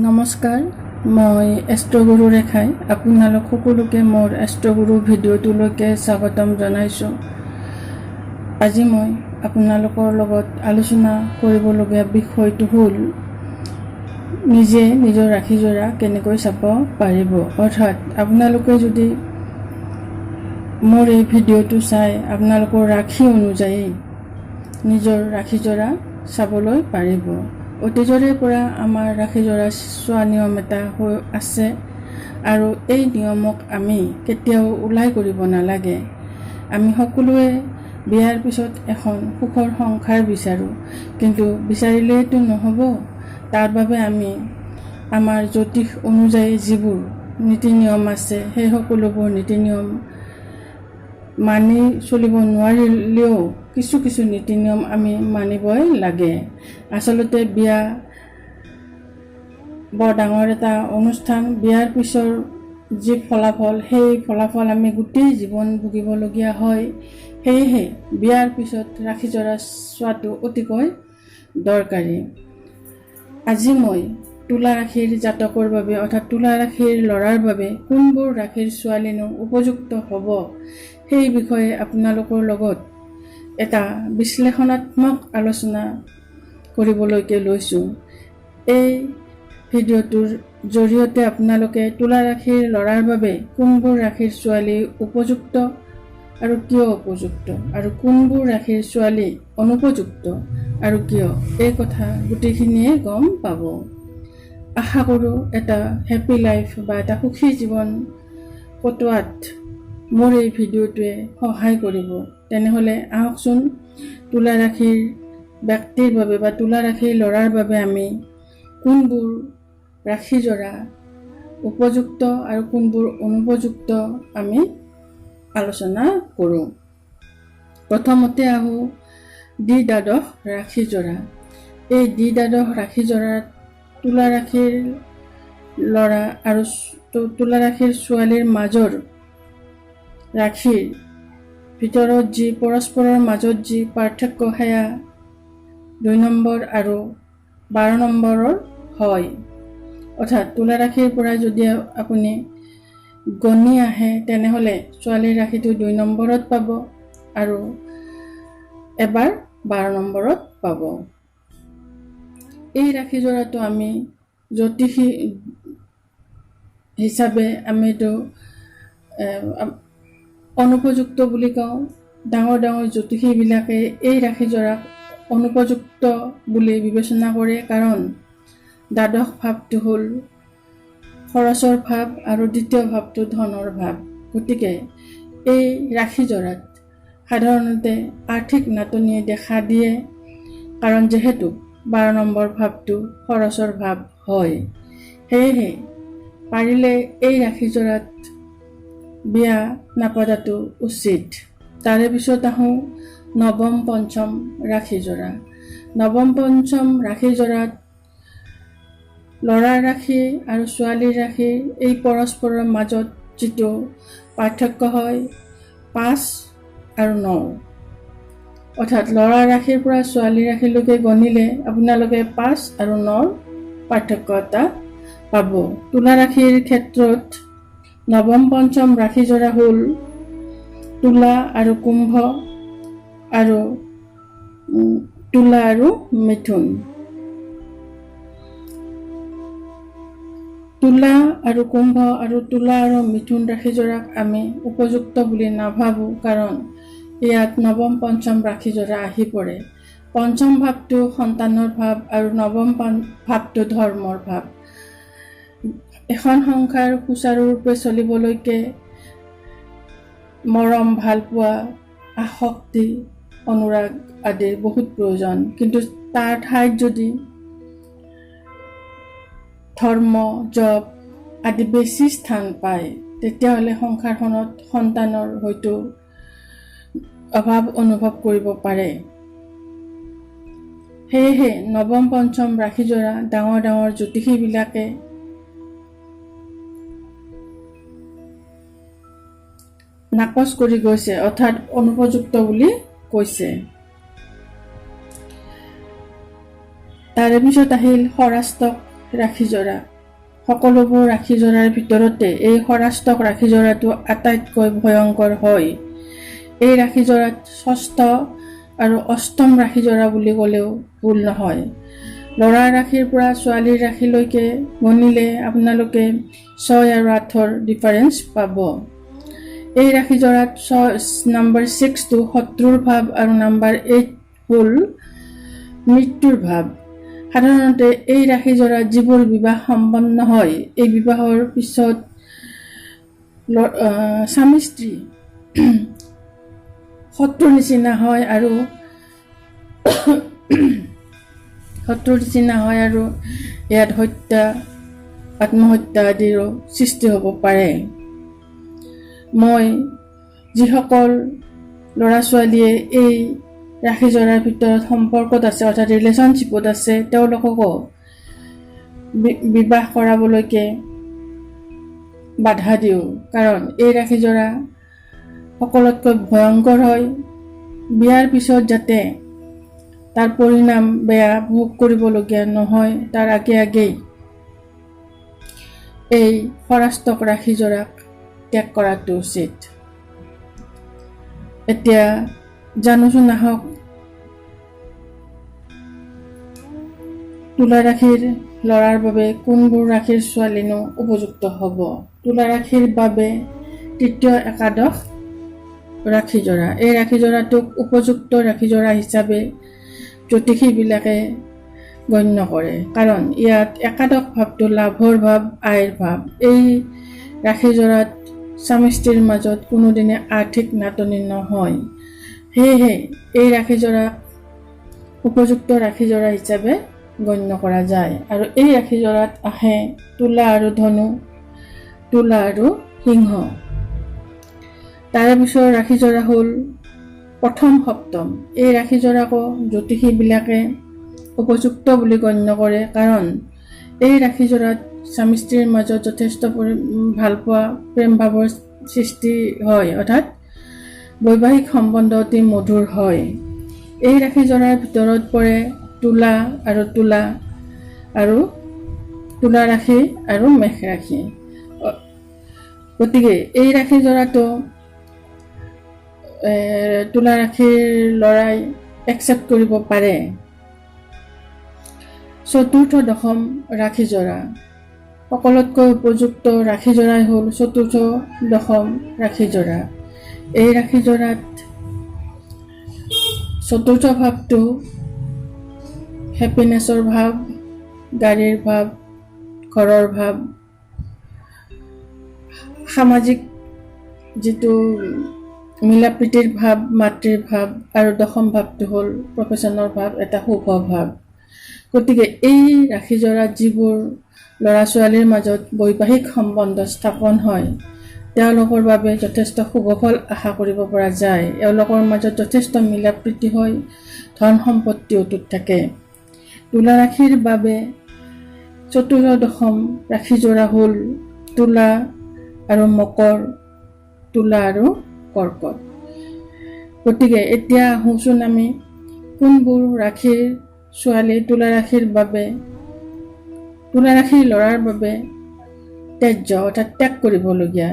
নমস্কাৰ, মই এষ্ট্ৰগুৰু ৰেখাই আপোনালোক সকলোকে মোৰ এষ্ট্ৰগুৰু ভিডিঅ'টোলৈকে স্বাগতম জনাইছোঁ। আজি মই আপোনালোকৰ লগত আলোচনা কৰিবলগীয়া বিষয়টো হ'ল নিজে নিজৰ ৰাশিজোৰা কেনেকৈ চাব পাৰিব। অৰ্থাৎ আপোনালোকে যদি মোৰ এই ভিডিঅ'টো চাই আপোনালোকৰ ৰাশি অনুযায়ী নিজৰ ৰাশিজোৰা চাবলৈ পাৰিব। অতীজৰে পৰা আমাৰ ৰাশিজোৰা চোৱা নিয়ম এটা হৈ আছে আৰু এই নিয়মক আমি কেতিয়াও ওলাই কৰিব নালাগে। আমি সকলোৱে বিয়াৰ পিছত এখন সুখৰ সংসাৰ বিচাৰোঁ, কিন্তু বিচাৰিলেইতো নহ'ব। তাৰ বাবে আমি আমাৰ জ্যোতিষ অনুযায়ী যিবোৰ নীতি নিয়ম আছে সেই সকলোবোৰ নীতি নিয়ম মানি চলিব নোৱাৰিলেও কিছু নীতি নিয়ম আমি মানিবই লাগে। আচলতে বিয়া বৰ ডাঙৰ এটা অনুষ্ঠান। বিয়াৰ পিছৰ যি ফলাফল, সেই ফলাফল আমি গোটেই জীৱন ভুগিবলগীয়া হয়। সেয়েহে বিয়াৰ পিছত ৰাশিজোৰা চোৱাটো অতিকৈ দৰকাৰী। আজি মই তুলা ৰাশিৰ জাতকৰ বাবে অৰ্থাৎ তুলা ৰাশিৰ ল'ৰাৰ বাবে কোনবোৰ ৰাশিৰ ছোৱালীনো উপযুক্ত হ'ব সেই বিষয়ে আপোনালোকৰ লগত এটা বিশ্লেষণাত্মক আলোচনা কৰিবলৈকে লৈছোঁ। এই ভিডিঅ'টোৰ জৰিয়তে আপোনালোকে তুলা ৰাশিৰ ল'ৰাৰ বাবে কোনবোৰ ৰাশিৰ ছোৱালী উপযুক্ত আৰু কিয় উপযুক্ত, আৰু কোনবোৰ ৰাশিৰ ছোৱালী অনুপযুক্ত আৰু কিয়, এই কথা গোটেইখিনিয়ে গম পাব। আশা কৰোঁ এটা হেপী লাইফ বা এটা সুখী জীৱন কটোৱাত মোৰ এই ভিডিঅ'টোৱে সহায় কৰিব। তেনেহ'লে আহকচোন তুলা ৰাশিৰ ব্যক্তিৰ বাবে বা তুলা ৰাশিৰ ল'ৰাৰ বাবে আমি কোনবোৰ ৰাশিজোৰা উপযুক্ত আৰু কোনবোৰ অনুপযুক্ত আমি আলোচনা কৰোঁ। প্ৰথমতে আহোঁ দ্বাদশ ৰাশিজোৰা। এই দ্বাদশ ৰাশিজোৰাত তুলা ৰাশিৰ ল'ৰা আৰু তুলা ৰাশিৰ ছোৱালীৰ মাজৰ ৰাশিৰ ভিতৰত যি পৰস্পৰৰ মাজত যি পাৰ্থক্য সেয়া 2 নম্বৰ আৰু 12 নম্বৰৰ হয়। অৰ্থাৎ তুলা ৰাশিৰ পৰা যদি আপুনি গণি আহে তেনেহ'লে ছোৱালীৰ ৰাশিটো 2 নম্বৰত পাব আৰু এবাৰ 12 নম্বৰত পাব। এই ৰাশিজোৰাটো আমি জ্যোতিষী হিচাপে আমিতো অনুপযুক্ত বুলি কওঁ। ডাঙৰ জ্যোতিষীবিলাকে এই ৰাশিজোৰাক অনুপযুক্ত বুলি বিবেচনা কৰে, কাৰণ দ্বাদশ ভাৱটো হ'ল খৰচৰ ভাৱ আৰু দ্বিতীয় ভাৱটো ধনৰ ভাৱ। গতিকে এই ৰাশিজোৰাত সাধাৰণতে আৰ্থিক নাটনিয়ে দেখা দিয়ে, কাৰণ যিহেতু 12 নম্বৰ ভাৱটো খৰচৰ ভাৱ হয়। সেয়েহে পাৰিলে এই ৰাশিজোৰাত বিয়া নাপাতাটো উচিত। তাৰে পিছত আহোঁ নৱম পঞ্চম ৰাশিজোৰা। নৱম পঞ্চম ৰাশিজোৰাত ল'ৰাৰ ৰাশি আৰু ছোৱালীৰ ৰাশি এই পৰস্পৰৰ মাজত যিটো পাৰ্থক্য হয় 5 আৰু 9। অৰ্থাৎ ল'ৰাৰ ৰাশিৰ পৰা ছোৱালীৰ ৰাশিলৈকে গণিলে আপোনালোকে 5 আৰু 9ৰ পাৰ্থক্য এটা পাব। তুলা ৰাশিৰ ক্ষেত্ৰত নৱম পঞ্চম ৰাশিজোৰা হ'ল তুলা আৰু কুম্ভ আৰু তুলা আৰু মিথুন। তুলা আৰু কুম্ভ আৰু তুলা আৰু মিথুন ৰাশিজোৰাক আমি উপযুক্ত বুলি নাভাবোঁ, কাৰণ ইয়াত নৱম পঞ্চম ৰাশিজোৰা আহি পৰে। পঞ্চম ভাৱটো সন্তানৰ ভাৱ আৰু নৱম ভাৱটো ধৰ্মৰ ভাৱ। এখন সংসাৰ সুচাৰুৰূপে চলিবলৈকে মৰম, ভালপোৱা, আসক্তি, অনুৰাগ আদিৰ বহুত প্ৰয়োজন। কিন্তু তাৰ ঠাইত যদি ধৰ্ম, জপ আদি বেছি স্থান পায়, তেতিয়াহ'লে সংসাৰখনত সন্তানৰ হয়তো অভাৱ অনুভৱ কৰিব পাৰে। সেয়েহে নৱম পঞ্চম ৰাশিজোৰা ডাঙৰ জ্যোতিষীবিলাকে নাকচ কৰি গৈছে, অৰ্থাৎ অনুপযুক্ত বুলি কৈছে। তাৰে পিছত আহিল সৰাষ্টক ৰাখিজোৰা। সকলোবোৰ ৰাখিজোৰাৰ ভিতৰতে এই সৰাষ্টক ৰাখিজোৰাটো আটাইতকৈ ভয়ংকৰ হয়। এই ৰাখিজোৰাত ষষ্ঠ আৰু অষ্টম ৰাখিজোৰা বুলি ক'লেও ভুল নহয়। ল'ৰাৰ ৰাশিৰ পৰা ছোৱালীৰ ৰাশিলৈকে গণিলে আপোনালোকে 6 আৰু 8ৰ ডিফাৰেঞ্চ পাব। এই ৰাশিজোৰাত নম্বৰ 6টো শত্ৰুৰ ভাৱ আৰু নম্বৰ 8 হ'ল মৃত্যুৰ ভাৱ। সাধাৰণতে এই ৰাশিজোৰাত যিবোৰ বিবাহ সম্পন্ন হয়, এই বিবাহৰ পিছত স্বামী স্ত্ৰী শত্ৰুৰ নিচিনা হয় আৰু ইয়াত হত্যা, আত্মহত্যা আদিৰো সৃষ্টি হ'ব পাৰে। মই যিসকল ল'ৰা ছোৱালীয়ে এই ৰাশিজোৰাৰ ভিতৰত সম্পৰ্কত আছে অৰ্থাৎ ৰিলেশ্যনশ্বিপত আছে, তেওঁলোককো বিবাহ কৰাবলৈকে বাধা দিওঁ। কাৰণ এই ৰাশিজোৰা সকলোতকৈ ভয়ংকৰ হয়। বিয়াৰ পিছত যাতে তাৰ পৰিণাম বেয়া ভোগ কৰিবলগীয়া নহয়, তাৰ আগেই এই সৰাষ্টক ৰাশিজোৰাক ত্যাগ কৰাটো উচিত। এতিয়া জানোচোন আহক, তুলা ৰাশিৰ ল'ৰাৰ বাবে কোনবোৰ ৰাশিৰ ছোৱালীনো উপযুক্ত হ'ব। তুলা ৰাশিৰ বাবে তৃতীয় একাদশ ৰাশিজোৰা। এই ৰাশিজোৰাটোক উপযুক্ত ৰাশিজোৰা হিচাপে জ্যোতিষীবিলাকে গণ্য কৰে। কাৰণ ইয়াত একাদশ ভাৱটো লাভৰ ভাৱ, আয়ৰ ভাৱ। এই ৰাশিজোৰাত স্বামী স্ত্ৰীৰ মাজত কোনোদিনে আৰ্থিক নাটনি নহয়। সেয়েহে এই ৰাশিজোৰাক উপযুক্ত ৰাশিজোৰা হিচাপে গণ্য কৰা যায়। আৰু এই ৰাশিজোৰাত আহে তুলা আৰু ধনু, তুলা আৰু সিংহ। তাৰে পিছৰ ৰাশিজোৰা হ'ল প্ৰথম সপ্তম। এই ৰাশিজোৰাকো জ্যোতিষীবিলাকে উপযুক্ত বুলি গণ্য কৰে। কাৰণ এই ৰাশিজোৰাত স্বামী স্ত্ৰীৰ মাজত যথেষ্ট ভালপোৱা, প্ৰেম ভাৱৰ সৃষ্টি হয়, অৰ্থাৎ বৈবাহিক সম্বন্ধ অতি মধুৰ হয়। এই ৰাশিজোৰাৰ ভিতৰত পৰে তুলা আৰু তুলা ৰাশি আৰু মেষ ৰাশি। গতিকে এই ৰাশিজোৰাটো তুলা ৰাশিৰ ল'ৰাই একচেপ্ট কৰিব পাৰে। চতুৰ্থ দশম ৰাশিজোৰা। সকলোতকৈ উপযুক্ত ৰাশিজোৰাই হ'ল চতুৰ্থ দশম ৰাশিজোৰা। এই ৰাশিজোৰাত চতুৰ্থ ভাৱটো হেপিনেছৰ ভাৱ, গাড়ীৰ ভাৱ, ঘৰৰ ভাৱ, সামাজিক যিটো মিলা প্ৰীতিৰ ভাৱ, মাতৃৰ ভাৱ, আৰু দশম ভাৱটো হ'ল প্ৰফেশ্যনৰ ভাৱ, এটা শুভ ভাৱ। গতিকে এই ৰাশিজোৰাত যিবোৰ ল'ৰা ছোৱালীৰ মাজত বৈবাহিক সম্বন্ধ স্থাপন হয়, তেওঁলোকৰ বাবে যথেষ্ট শুভ ফল আশা কৰিব পৰা যায়। এওঁলোকৰ মাজত যথেষ্ট মিলা প্ৰীতি হয়, ধন সম্পত্তি অটুট থাকে। তুলা ৰাশিৰ বাবে চতুৰ্থ দশম ৰাশিজোৰা হ'ল তুলা আৰু মকৰ, তুলা আৰু কৰ্কট। গতিকে এতিয়া আহোচোন আমি কোনবোৰ ৰাশিৰ ছোৱালী তুলা ৰাশিৰ ল'ৰাৰ বাবে ত্যায্য অৰ্থাৎ ত্যাগ কৰিবলগীয়া।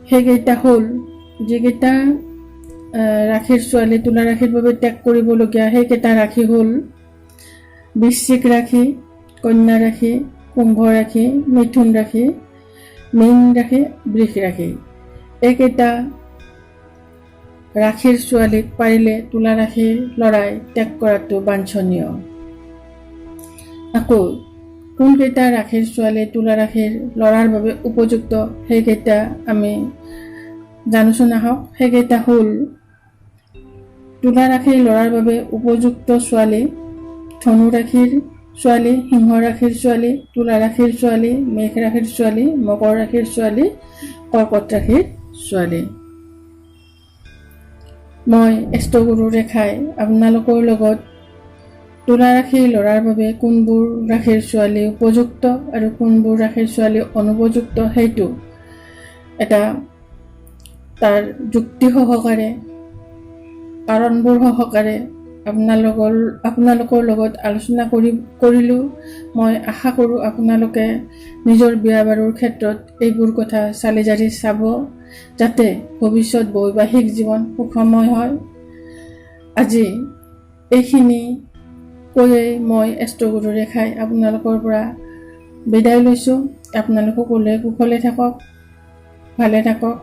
সেইকেইটা হ'ল, যিকেইটা ৰাশিৰ ছোৱালী তুলা ৰাশিৰ বাবে ত্যাগ কৰিবলগীয়া, সেইকেইটা ৰাশি হ'ল বৃশ্চিক ৰাশি, কন্যা ৰাশি, কুম্ভ ৰাশি, মিথুন ৰাশি, মীন ৰাশি, বৃষ ৰাশি। এইকেইটা ৰাশিৰ ছোৱালীক পাৰিলে তুলা ৰাশিৰ ল'ৰাই ত্যাগ কৰাটো বাঞ্ছনীয়। আকৌ কোনকেইটা ৰাশিৰ ছোৱালী তুলা ৰাশিৰ ল'ৰাৰ বাবে উপযুক্ত, সেইকেইটা আমি জানোচোন আহক। সেইকেইটা হ'ল তুলা ৰাশিৰ ল'ৰাৰ বাবে উপযুক্ত ছোৱালী ধনু ৰাশিৰ ছোৱালী, সিংহ ৰাশিৰ ছোৱালী, তুলা ৰাশিৰ ছোৱালী, মেষ ৰাশিৰ ছোৱালী, মকৰ ৰাশিৰ ছোৱালী, কৰ্কট ৰাশিৰ ছোৱালী। মই এষ্ট্ৰগুৰু ৰেখাই আপোনালোকৰ লগত তুলা ৰাশিৰ ল'ৰাৰ বাবে কোনবোৰ ৰাশিৰ ছোৱালী উপযুক্ত আৰু কোনবোৰ ৰাশিৰ ছোৱালী অনুপযুক্ত, সেইটো এটা তাৰ যুক্তি সহকাৰে, কাৰণবোৰ সহকাৰে আপোনালোকৰ লগত আলোচনা কৰিলোঁ। মই আশা কৰোঁ আপোনালোকে নিজৰ বিয়া বাৰুৰ ক্ষেত্ৰত এইবোৰ কথা চালি জাৰি চাব, যাতে ভৱিষ্যত বৈবাহিক জীৱন সুখময় হয়। আজি এইখিনি কৈয়ে মই এষ্ট্ৰগুৰু ৰেখাই আপোনালোকৰ পৰা বিদায় লৈছোঁ। আপোনালোক সকলোৱে কুশলে থাকক, ভালে থাকক,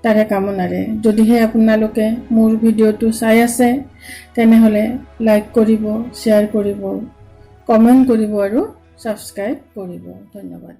তাৰে কামনাৰে। যদিহে আপোনালোকে মোৰ ভিডিঅ'টো চাই আছে, তেনেহ'লে লাইক কৰিব, শ্বেয়াৰ কৰিব, কমেণ্ট কৰিব আৰু ছাবস্ক্ৰাইব কৰিব। ধন্যবাদ।